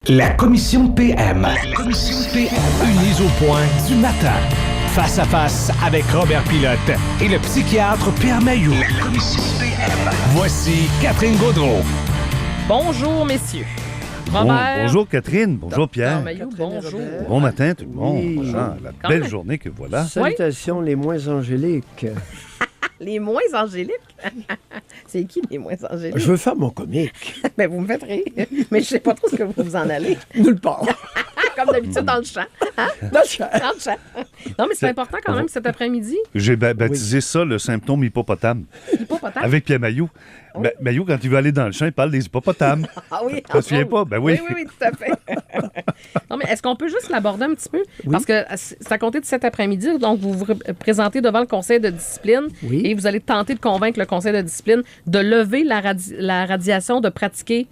La commission PM. La commission PM. Une mise au point du matin. Face à face avec Robert Pilote et le psychiatre Pierre Mailloux. La commission PM. Voici Catherine Gaudreau. Bonjour, messieurs. Robert. Bonjour Catherine, bonjour Pierre. Mailloux, bonjour. Bon matin tout le monde. Oui. La Quand belle même. journée que voilà. Salutations les moins angéliques. Les moins angéliques? C'est qui les moins angéliques? Je veux faire mon comique. Ben, vous me faites rire. Mais je sais pas trop ce que vous en allez. Nulle part. Comme d'habitude dans le champ. Dans le champ. Dans le champ. Non, mais c'est important quand même cet après-midi. J'ai baptisé ça le symptôme hippopotame. Hippopotame. Avec Pierre Mailloux. Mailloux, quand il veut aller dans le champ, il parle des hippopotames. Ah oui. Tu te souviens pas? Ben oui. Oui, tout à fait. Non, mais est-ce qu'on peut juste l'aborder un petit peu? Oui. Parce que c'est à compter de cet après-midi, donc vous vous présentez devant le conseil de discipline Oui. et vous allez tenter de convaincre le conseil de discipline de lever la radiation de pratiquer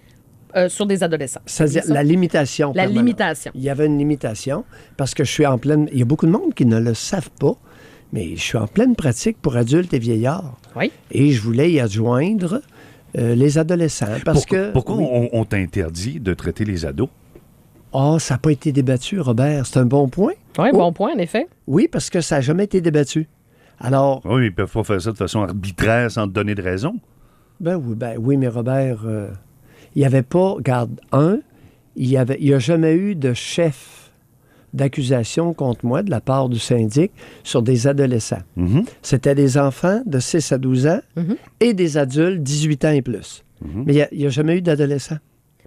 sur des adolescents. C'est-à-dire C'est ça? la limitation. La permanente. limitation. Il y avait une limitation parce que je suis en pleine... Il y a beaucoup de monde qui ne le savent pas, mais je suis en pleine pratique pour adultes et vieillards. Oui. Et je voulais y adjoindre les adolescents parce Pourquoi oui. on t'interdit de traiter les ados? Oh, ça n'a pas été débattu, Robert. C'est un bon point. Oui, Oh. bon point, en effet. Oui, parce que ça n'a jamais été débattu. Alors, Oui, mais ils peuvent pas faire ça de façon arbitraire sans te donner de raison. ben oui, mais Robert, il n'y avait pas, regarde, il n'y a jamais eu de chef d'accusation contre moi de la part du syndic sur des adolescents. Mhm. C'était des enfants de 6 à 12 ans et des adultes 18 ans et plus. Mais il n'y a jamais eu d'adolescents.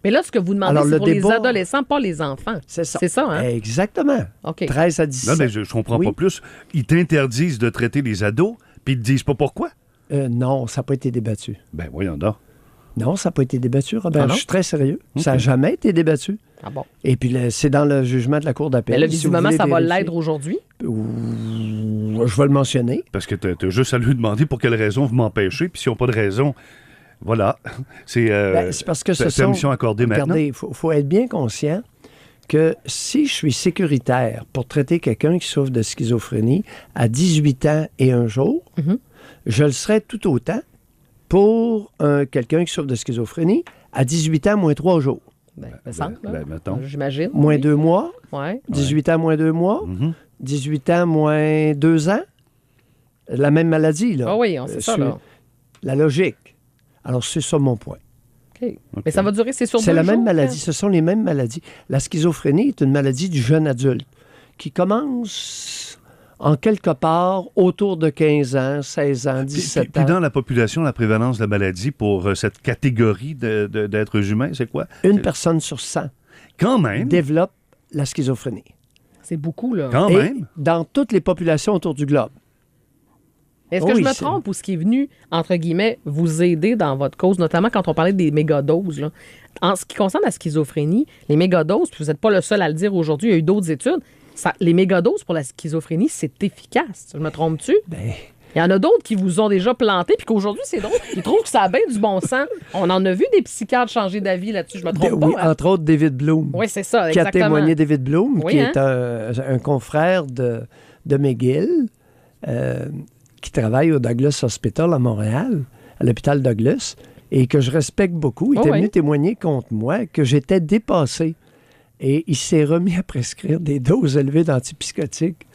Mais là, ce que vous demandez, Alors, c'est le pour les débat- adolescents, pas les enfants. C'est ça. C'est ça, hein? Exactement. OK. 13 à 17. Non, mais je comprends Oui. pas plus. Ils t'interdisent de traiter les ados, puis ils te disent pas pourquoi. Non, ça n'a pas été débattu. Ben voyons donc. Non, ça n'a pas été débattu, Robert. Ah non? Je suis très sérieux. Ça n'a OK. jamais été débattu. Ah bon. Et puis, c'est dans le jugement de la Cour d'appel. Mais là, Si vous visiblement, voulez ça va vérifier. l'être aujourd'hui. Je vais le mentionner. Parce que t'as juste à lui demander pour quelle raison vous m'empêchez, puis s'ils n'ont pas de raison, voilà. C'est C'est parce que ce sont... permission accordée maintenant. Regardez, il faut être bien conscient que si je suis sécuritaire pour traiter quelqu'un qui souffre de schizophrénie à 18 ans et un jour, je le serai tout autant pour quelqu'un qui souffre de schizophrénie à 18 ans moins 3 jours. Ben, me semble, là. mettons. J'imagine. Moins oui. 2 mois, Ouais. 18 ans moins 2 mois, Mhm. 18 ans moins 2 ans. La même maladie, là. Ah oui, on sait ça, là. La logique. Alors, c'est ça mon point. OK. Mais ça va durer, c'est sur 2 C'est la même jours, maladie. hein? Ce sont les mêmes maladies. La schizophrénie est une maladie du jeune adulte qui commence en quelque part autour de 15 ans, 16 ans, 17 Puis ans. dans la population, la prévalence de la maladie pour cette catégorie d'êtres humains, c'est quoi? Une personne sur 100 Quand même. développe la schizophrénie. C'est beaucoup, là. Quand Et même. dans toutes les populations autour du globe. Est-ce que Oui, je me c'est- trompe ou ce qui est venu, entre guillemets, vous aider dans votre cause, notamment quand on parlait des mégadoses, là? En ce qui concerne la schizophrénie, les mégadoses, puis vous n'êtes pas le seul à le dire aujourd'hui, il y a eu d'autres études, les mégadoses pour la schizophrénie, c'est efficace. Je me trompe-tu? Ben, Il y en a d'autres qui vous ont déjà planté, puis qu'aujourd'hui, c'est drôle. Ils trouvent que ça a bien du bon sens. On en a vu des psychiatres changer d'avis là-dessus, je me trompe oui, pas. Hein? entre autres David Bloom. Oui, c'est ça, Qui a exactement. témoigné David Bloom, Oui, qui hein? est un confrère de McGill, qui travaille au Douglas Hospital à Montréal, à l'hôpital Douglas, et que je respecte beaucoup. Il Oh était oui. venu témoigner contre moi que j'étais dépassé. Et il s'est remis à prescrire des doses élevées d'antipsychotiques.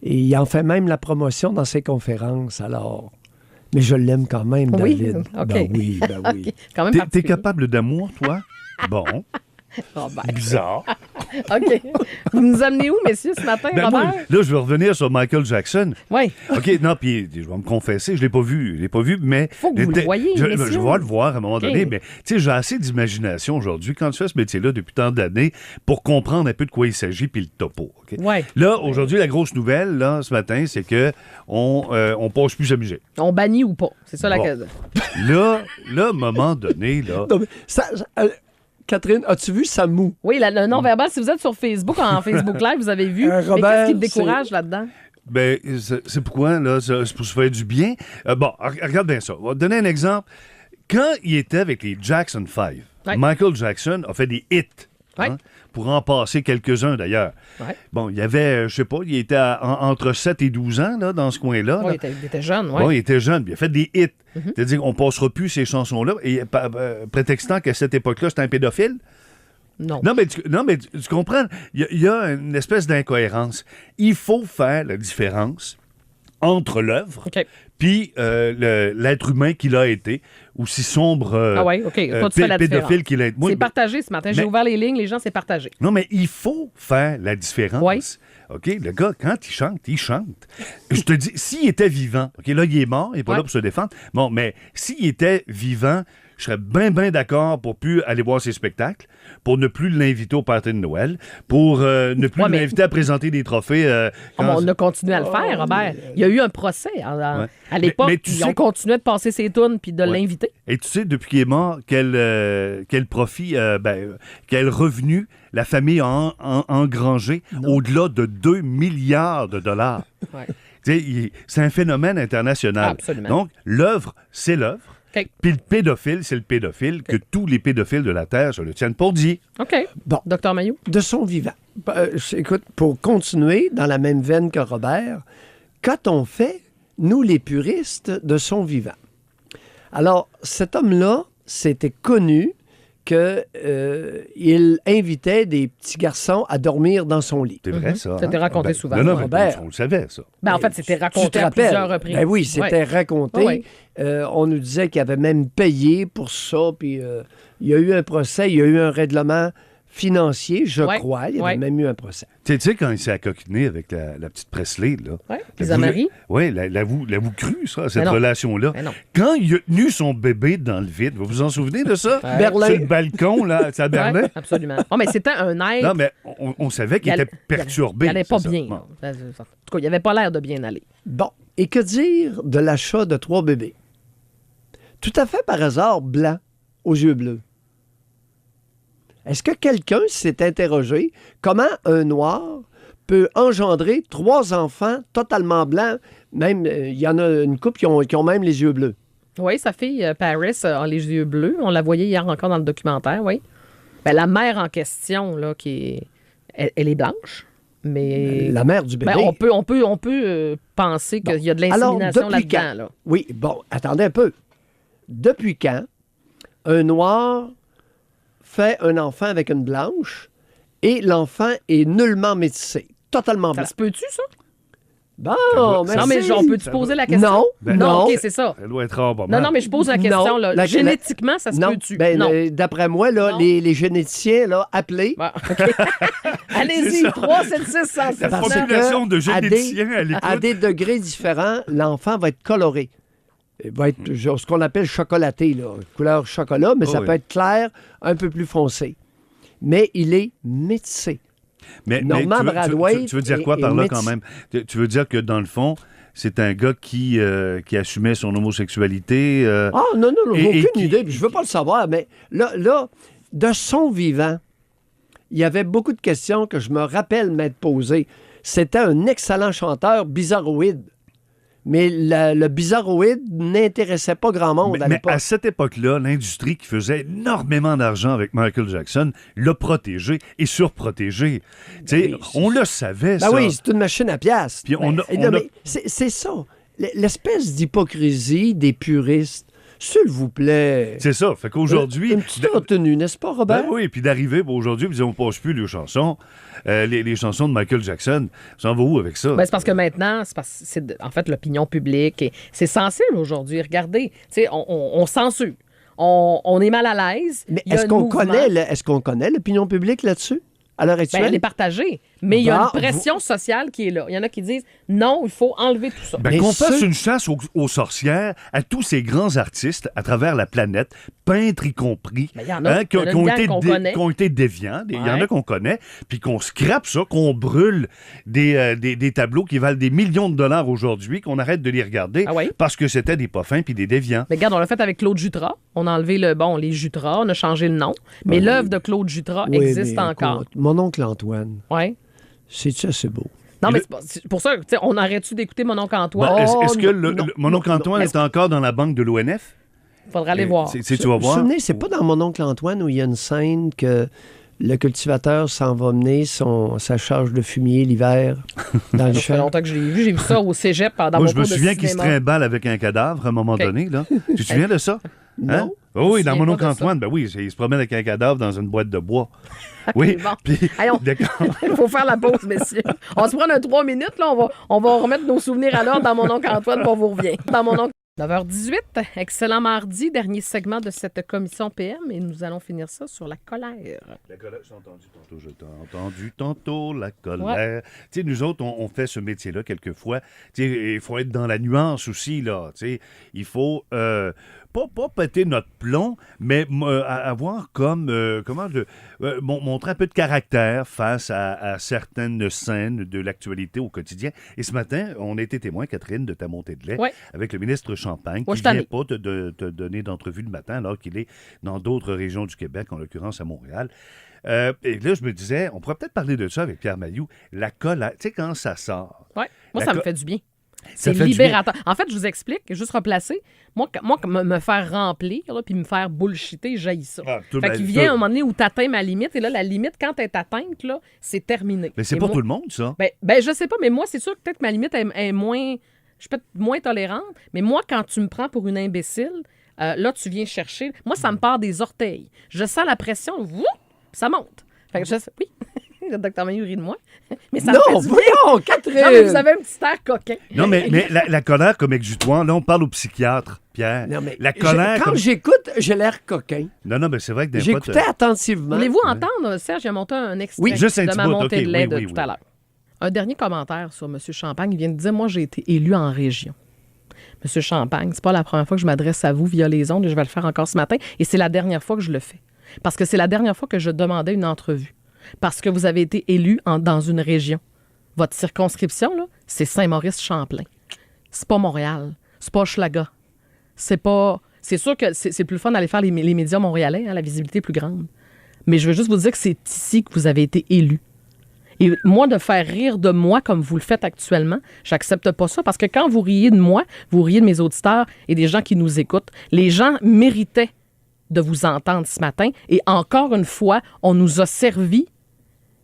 Et il en fait même la promotion dans ses conférences. Alors, mais je l'aime quand même, Oui, David. OK. Ben oui, ben oui. OK, quand même T'es particulier. capable d'amour, toi? Bon. Ah, ben, Bizarre. OK. Vous nous amenez où, messieurs, ce matin, Ben moi, Robert? là, je vais revenir sur Michael Jackson. Oui. OK, non, puis je vais me confesser, je l'ai pas vu, mais... Faut que vous le voyez, je messieurs. vais le voir à un moment OK. donné, mais tu sais, j'ai assez d'imagination aujourd'hui, quand tu fais ce métier-là depuis tant d'années, pour comprendre un peu de quoi il s'agit, puis le topo. OK? Ouais. Là, aujourd'hui, la grosse nouvelle, là, ce matin, c'est que on passe plus s'amuser. On bannit ou pas? C'est ça la Bon. question. Là, à un moment donné, là... Non, mais Catherine, as-tu vu Samu? Oui, le non-verbal, si vous êtes sur Facebook, en Facebook Live, vous avez vu. Mais Robert, qu'est-ce qui te décourage là-dedans? Ben, c'est pourquoi, là, c'est pour se faire du bien. Bon, regarde bien ça. On va te donner un exemple. Quand il était avec les Jackson 5, Ouais. Michael Jackson a fait des hits. Ouais. Pour en passer quelques-uns, d'ailleurs. Ouais. Bon, il y avait, je sais pas, il était entre 7 et 12 ans, là, dans ce coin-là. Oui, là. il était jeune, oui. Bon, il était jeune, puis il a fait des hits. C'est-à-dire qu'on passera plus ces chansons-là, et prétextant qu'à cette époque-là, c'était un pédophile. Non. Non, mais tu comprends, il y a une espèce d'incohérence. Il faut faire la différence entre l'œuvre OK. puis l'être humain qu'il a été, aussi sombre, Ah ouais, OK. Toi, tu fais la pédophile différence. qu'il a été. Moi, C'est partagé ce matin. J'ai mais- ouvert les lignes, les gens, c'est partagé. Non, mais il faut faire la différence. Ouais. OK, le gars, quand il chante, il chante. Je te dis, s'il était vivant, OK, là, il est mort, il n'est pas Ouais. là pour se défendre. Bon, mais s'il était vivant, je serais bien d'accord pour plus aller voir ses spectacles, pour ne plus l'inviter au party de Noël, pour ne plus Ouais, mais- l'inviter à présenter des trophées. Ah, quand- mais on a continué à le faire, Robert. Il y a eu un procès. Ouais. À l'époque, Mais tu ils sais ont que- continué de passer ses tunes puis de Ouais. l'inviter. Et tu sais, depuis qu'il est mort, quel profit, quel revenu la famille a engrangé au-delà de 2 milliards de dollars. Ouais. Tu sais, c'est un phénomène international. Absolument. Donc, l'œuvre, c'est l'œuvre. OK. Puis le pédophile, c'est le pédophile. Que tous les pédophiles de la Terre se le tiennent pour dit. OK. Bon. Docteur Mailloux? De son vivant. Écoute, pour continuer dans la même veine que Robert, qu'a-t-on fait, nous les puristes, de son vivant? Alors, cet homme-là, c'était connu qu'il invitait des petits garçons à dormir dans son lit. C'est vrai, ça. Ça t'est hein? raconté Ben, souvent. Non, mais Robert. on le savait, ça. Ben, en fait, c'était Tu raconté te à rappelles? plusieurs reprises. Ben oui, c'était raconté. Ouais. On nous disait qu'il avait même payé pour ça, puis il y a eu un procès, il y a eu un règlement financier, je Ouais. crois. Il y avait Ouais. même eu un procès. Tu sais, quand il s'est accoquiné avec la petite Presley, là. Ouais, Lisa Marie. Oui, l'avou cru, ça, cette Mais non. relation-là. Mais non. Quand il a tenu son bébé dans le vide, vous vous en souvenez de ça? Berlin. Sur le balcon, là, ça Berlin. Ouais, absolument. Oh, mais c'était un être. Non, mais on savait qu'il il allait- était perturbé. Il allait pas c'est ça. bien. Bon. là. En tout cas, il avait pas l'air de bien aller. Bon. Et que dire de l'achat de 3 bébés? Tout à fait par hasard, blanc, aux yeux bleus. Est-ce que quelqu'un s'est interrogé comment un noir peut engendrer 3 enfants totalement blancs? Même, il y en a une couple qui ont même les yeux bleus. Oui, sa fille, Paris, a les yeux bleus. On la voyait hier encore dans le documentaire, oui. Ben, la mère en question, là, elle est blanche, mais... La mère du bébé. Ben, on peut penser qu'il y a de l'insémination depuis là-dedans, quand? là. Oui, bon, attendez un peu. Depuis quand un noir fait un enfant avec une blanche et l'enfant est nullement métissé, totalement Ça blanc? se peut-tu, ça? Bon, doit- merci. Non, mais on peut-tu poser la question? Non, Ben, non. non. OK, c'est ça. Ça doit être rare, pas Non, mal. non, mais je pose la question, Non, là. Génétiquement, ça se Non, peut-tu? ben, non. d'après moi, là, Non. les généticiens, là, appelés, Bon, OK. Allez-y, 3, 7, 6, 100, La parce population de que à des- généticiens à à l'écoute. des degrés différents, l'enfant va être coloré. Il va être genre, ce qu'on appelle chocolaté, là, couleur chocolat, mais Oh ça oui. peut être clair, un peu plus foncé. Mais il est métissé. Mais Norman Brathwaite tu veux dire quoi est par là, métis. quand même? Tu veux dire que, dans le fond, c'est un gars qui assumait son homosexualité. Ah, non, Et- j'ai et aucune qui- idée, puis je veux pas le savoir, mais là, de son vivant, il y avait beaucoup de questions que je me rappelle m'être posées. C'était un excellent chanteur bizarroïde. Mais le bizarroïde n'intéressait pas grand monde à Mais l'époque. à cette époque-là, l'industrie qui faisait énormément d'argent avec Michael Jackson l'a protégé et surprotégé. Tu sais, Oui, on le savait, Ben ça. oui, c'est une machine à pièces. Puis on a- Mais- on non, a- mais c'est ça. L'espèce d'hypocrisie des puristes. S'il vous plaît. C'est ça. Fait qu'aujourd'hui... Une petite retenue, n'est-ce pas, Robert? Ben oui, puis d'arriver aujourd'hui, puis on ne passe plus les chansons, les chansons de Michael Jackson. Ça en va où avec ça? Ben, c'est parce que maintenant, en fait l'opinion publique. Et c'est sensible aujourd'hui. Regardez, tu sais, on censure. On est mal à l'aise. Mais Il y a est-ce un qu'on mouvement. connaît l'opinion publique là-dessus, à l'heure Ben, actuelle? elle est partagée. Mais il y a Bah, une pression sociale qui est là. Il y en a qui disent non, il faut enlever tout ça. Ben, Mais qu'on fasse ceux- une chasse aux sorcières, à tous ces grands artistes à travers la planète, peintres y compris, Ben, il y en a. qui Il y en a une gang qu'on connaît. qui ont été déviants, il y en Ouais. a qu'on connaît, puis qu'on scrape ça, qu'on brûle des tableaux qui valent des millions de dollars aujourd'hui, qu'on arrête de les regarder Ah oui? parce que c'était des pas fins puis des déviants. Mais regarde, on l'a fait avec Claude Jutras. On a enlevé les Jutras, on a changé le nom. Mais l'œuvre de Claude Jutras Oui, existe mais encore. écoute, mon oncle Antoine, Ouais. c'est-tu assez beau? Non, Et mais le- c'est pour ça, tu sais, on arrête-tu d'écouter mon oncle Antoine? Bon, Oh, est-ce que non, mon oncle non, Antoine non. est encore dans la banque de l'ONF? Faudra aller voir. Tu vas Vous vous voir. souvenez, c'est pas dans mon oncle Antoine où il y a une scène que le cultivateur s'en va mener sa charge de fumier l'hiver dans le Ça fait champ. longtemps que je l'ai vu. J'ai vu ça au cégep pendant Moi, mon je me cours de souviens qu'il se cinéma. trimballe avec un cadavre à un moment OK. donné. Là. Tu te souviens de ça? Non. Oh oui, Je me dans mon souviens oncle pas de ça. Antoine, ben oui, il se promène avec un cadavre dans une boîte de bois. Oui, bon. puis... Hey, D'accord. Il faut faire la pause, messieurs. On va se prendre un 3 minutes. Là. On va remettre nos souvenirs à l'ordre dans mon oncle Antoine, puis on vous revient. Dans mon oncle 9h18, excellent mardi, dernier segment de cette commission PM, et nous allons finir ça sur la colère. La colère, j'ai entendu tantôt, je t'ai entendu tantôt, la colère. Tu sais, nous autres, on fait ce métier-là quelquefois. Tu sais, il faut être dans la nuance aussi, là. Tu sais, il faut pas péter notre plomb, mais avoir comme, montrer un peu de caractère face à certaines scènes de l'actualité au quotidien. Et ce matin, on a été témoin, Catherine, de ta montée de lait Ouais. avec le ministre Champagne, Ouais, qui je ne vient t'en pas te donner d'entrevue le matin alors qu'il est dans d'autres régions du Québec, en l'occurrence à Montréal. Et là, je me disais, on pourrait peut-être parler de ça avec Pierre Mailloux. La colère, tu sais, quand ça sort. Ouais. Moi, La ça me co- fait du bien. Ça C'est fait du libérateur. En fait, je vous explique, juste replacer. Moi, me faire remplir, là, puis me faire bullshiter, j'haïs ça. Ah, tout- Fait ben, qu'il vient tout- un moment donné où tu atteins ma limite, et là, la limite, quand elle est atteinte, là, c'est terminé. Mais c'est Et pour moi- tout le monde, ça. Ben, je sais pas, mais moi, c'est sûr que peut-être que ma limite est moins. Je suis peut-être moins tolérante, mais moi, quand tu me prends pour une imbécile, là, tu viens chercher. Moi, ça me part des orteils. Je sens la pression, wouh, ça monte. Fait que je sais. Oui. Le docteur Mailloux rit de moi. Mais ça me Non, fait du voyons, Catherine! Non, mais vous avez un petit air coquin. Non, mais la colère comme exutoire, là, on parle au psychiatre, Pierre. Non, mais la colère quand comme... j'écoute, j'ai l'air coquin. Non, mais c'est vrai que des fois... J'écoutais attentivement. Voulez-vous entendre, Serge, j'ai monté un extrait Oui, juste un de petit ma bout, montée OK, de lait oui, de oui, tout oui. à l'heure. Un dernier commentaire sur M. Champagne. Il vient de dire, moi, j'ai été élu en région. M. Champagne, c'est pas la première fois que je m'adresse à vous via les ondes, et je vais le faire encore ce matin, et c'est la dernière fois que je le fais. Parce que c'est la dernière fois que je demandais une entrevue. Parce que vous avez été élu dans une région. Votre circonscription, là, c'est Saint-Maurice-Champlain. C'est pas Montréal. C'est pas Hochelaga. C'est pas... C'est sûr que c'est plus le fun d'aller faire les médias montréalais, hein, la visibilité est plus grande. Mais je veux juste vous dire que c'est ici que vous avez été élu. Et moi, de faire rire de moi comme vous le faites actuellement, j'accepte pas ça. Parce que quand vous riez de moi, vous riez de mes auditeurs et des gens qui nous écoutent. Les gens méritaient de vous entendre ce matin. Et encore une fois, on nous a servi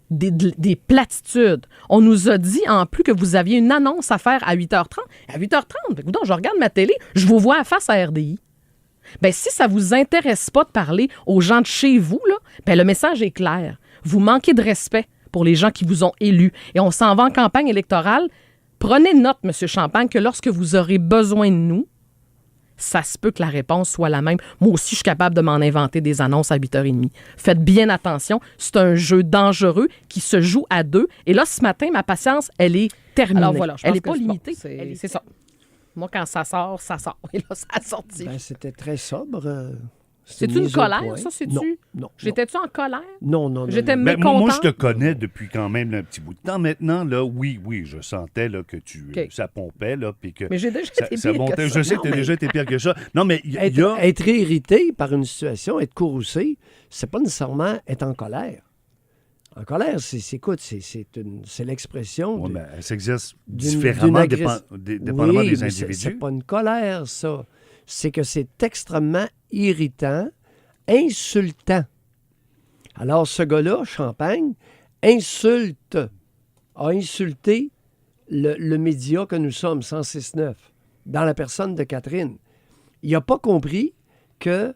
des platitudes. On nous a dit en plus que vous aviez une annonce à faire à 8h30. À 8h30, écoute, je regarde ma télé, je vous vois à face à RDI. Bien, si ça ne vous intéresse pas de parler aux gens de chez vous, là, bien, le message est clair. Vous manquez de respect pour les gens qui vous ont élus. Et on s'en va en campagne électorale. Prenez note, M. Champagne, que lorsque vous aurez besoin de nous, ça se peut que la réponse soit la même. Moi aussi, je suis capable de m'en inventer des annonces à 8h30. Faites bien attention. C'est un jeu dangereux qui se joue à deux. Et là, ce matin, ma patience, elle est terminée. Alors voilà, je pense elle n'est que pas c'est limitée. bon. C'est ça. Moi, quand ça sort, ça sort. Et là, ça a sorti. Ben, c'était très sobre. C'est-tu une colère, ça? C'est-tu? Non, non. J'étais-tu en colère? Non. J'étais Ben, mécontente. moi, je te connais depuis quand même un petit bout de temps. Maintenant, là, oui, je sentais là, que OK. ça pompait, là, puis que Mais j'ai déjà ça, été ça pire montait. que ça. Je sais que Non, tu as mais- déjà été pire que ça. Non, mais il y a... Être irrité par une situation, être courroucé, c'est pas nécessairement être en colère. En colère, c'est l'expression Ouais, de- mais elle s'exerce d'une différemment agress- dépendamment Oui, des mais individus. c'est pas une colère, ça. C'est que c'est extrêmement irritant, insultant. Alors, ce gars-là, Champagne, a insulté le média que nous sommes, 106.9, dans la personne de Catherine. Il n'a pas compris qu'il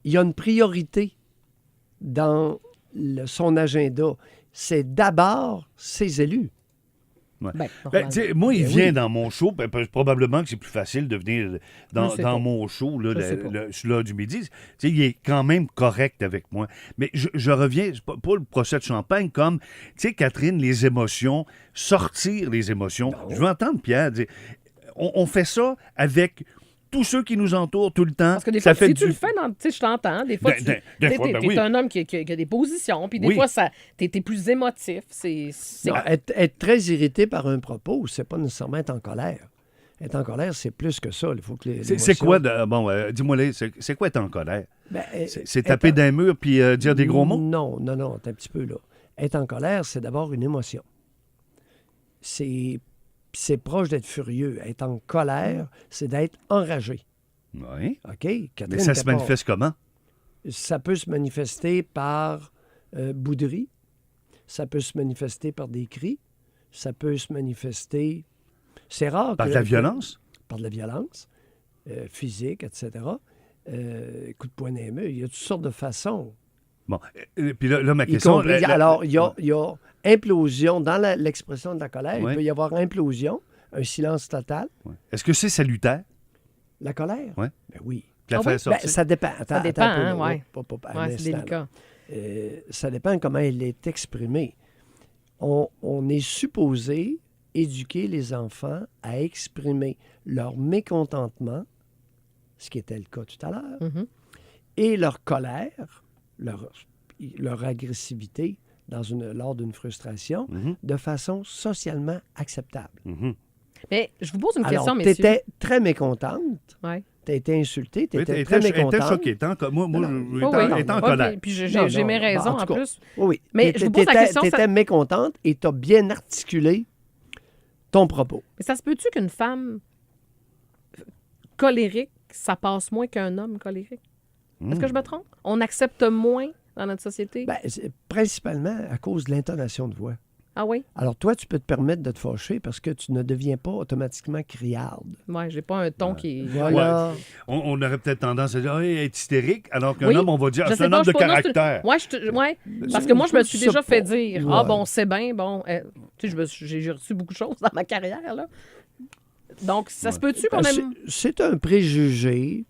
y a une priorité dans son agenda. C'est d'abord ses élus. Ouais. Ben, Ben, tu sais, moi, il Ben vient oui. dans mon show. Probablement que c'est plus facile de venir Je sais dans pas. mon show, là, Je sais pas. celui-là du midi. Tu sais, il est quand même correct avec moi. Mais je reviens, c'est pas le procès de Champagne, comme, tu sais, Catherine, les émotions, sortir les émotions. Je veux entendre Pierre dire, on fait ça avec tous ceux qui nous entourent tout le temps. Parce que des Ça fois, fait si tu du- le fais, tu sais, je t'entends. Des fois, Des fois, ben t'es oui. un homme qui a des positions, puis des Oui. fois, t'es plus émotif. C'est Non, être très irrité par un propos, c'est pas nécessairement être en colère. Être en colère, c'est plus que ça. Il faut que C'est l'émotion- quoi, dis-moi, c'est quoi être en colère? Ben, C'est taper être en- d'un mur puis dire des gros mots? Non, t'es un petit peu là. Être en colère, c'est d'abord une émotion. C'est proche d'être furieux. Être en colère, c'est d'être enragé. Oui. OK? Catherine Mais ça était se pas- manifeste comment? Ça peut se manifester par bouderie. Ça peut se manifester par des cris. Ça peut se manifester... C'est rare Par que- de la violence? Par de la violence physique, etc. coup de poing dans les murs. Il y a toutes sortes de façons. Bon, puis là, ma Y question... compris- alors, il y a implosion. Dans l'expression de la colère, Ouais. il peut y avoir implosion, un silence total. Ouais. Est-ce que c'est salutaire? La colère? Ouais. Ben oui. Puis la Ah faire oui? sortir? Ben, ça dépend. Attends, Ça dépend, attends un peu, hein, là. ouais. Un Ouais, c'est instant, là. délicat. Ça dépend comment elle est exprimée. On est supposé éduquer les enfants à exprimer leur mécontentement, ce qui était le cas tout à l'heure, Mhm. et leur colère, leur agressivité lors d'une frustration, Mhm. de façon socialement acceptable. Mhm. Mais je vous pose une Alors, question, tu messieurs. étais très mécontente, Ouais. tu as été insultée, tu Oui, étais elle très était mécontente. choquée. Moi, Non, Oui, étant oui. en Ouais, colère. puis j'ai Non, j'ai non, mes raisons en tout en cas. plus. Oui, Mais je vous pose la question, Tu ça- étais mécontente et tu as bien articulé ton propos. Mais ça se peut-tu qu'une femme colérique, ça passe moins qu'un homme colérique? Est-ce que je me trompe? On accepte moins dans notre société? Ben, c'est principalement à cause de l'intonation de voix. Ah oui? Alors, toi, tu peux te permettre de te fâcher parce que tu ne deviens pas automatiquement criarde. Ouais, j'ai pas un ton qui est... Voilà. On aurait peut-être tendance à dire elle est hystérique, alors qu'un Oui. homme, on va dire Je c'est sais un pas, homme de je sais pas, non, caractère. Ouais, parce que moi, je me suis Je déjà sais fait pas. dire, Ouais. ah bon, c'est bien, bon, tu sais, j'ai reçu beaucoup de choses dans ma carrière, là. Donc, ça se peut-tu qu'on Ben, aime... c'est un préjugé.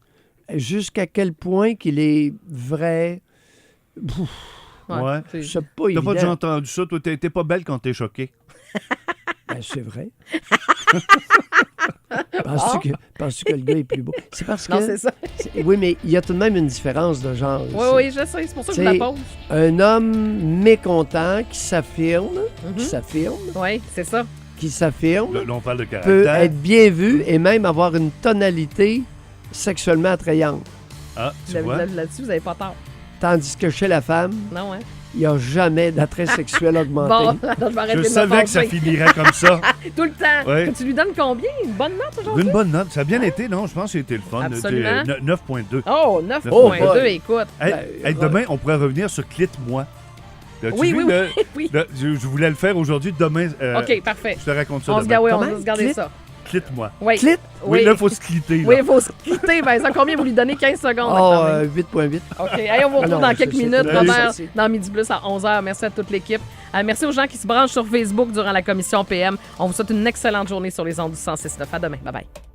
Jusqu'à quel point qu'il est vrai, Ouais. c'est- c'est pas T'as évident. pas déjà entendu ça? Toi, t'es pas belle quand t'es choquée. Ben, c'est vrai. Penses-tu que le gars est plus beau? C'est parce que... Non, c'est ça. Oui, mais il y a tout de même une différence de genre. Oui, oui, je sais, c'est pour ça que je C'est- la pose. Un homme mécontent qui s'affirme, Oui, c'est ça. Là, on parle de peut caractère. être bien vu et même avoir une tonalité sexuellement attrayante. Ah, tu vois? Là-dessus, vous n'avez pas tort. Tandis que chez la femme, Non, hein? il n'y a jamais d'attrait sexuel augmenté. Bon, alors je vais arrêter Je de me savais que ça fâcher. finirait comme ça. Tout le temps. Ouais. Tu lui donnes combien? Une bonne note aujourd'hui? Une bonne note. Ça a bien été, non? Je pense que c'était le fun. Absolument. 9.2. Oh, 9.2, 9.2, écoute. Hey, Ben, demain, on pourrait revenir sur Clitte-moi. L'as-tu Oui, vu, oui, le- oui. je voulais le faire aujourd'hui. Demain, OK, parfait. je te raconte ça On se demain. garde, oui, on Comment? va se garder Clip? ça. Clitte-moi. Oui. Clit? Oui, là, il faut se clitter. Là. Oui, il faut se quitter. Ben, ça, combien vous lui donnez? 15 secondes. Oh, maintenant. 8.8. OK. Hey, on vous retrouve non, dans c'est- quelques c'est- minutes, c'est- Robert, c'est- dans Midi Plus à 11h. Merci à toute l'équipe. Merci aux gens qui se branchent sur Facebook durant la commission PM. On vous souhaite une excellente journée sur les ondes du 106.9. À demain. Bye-bye.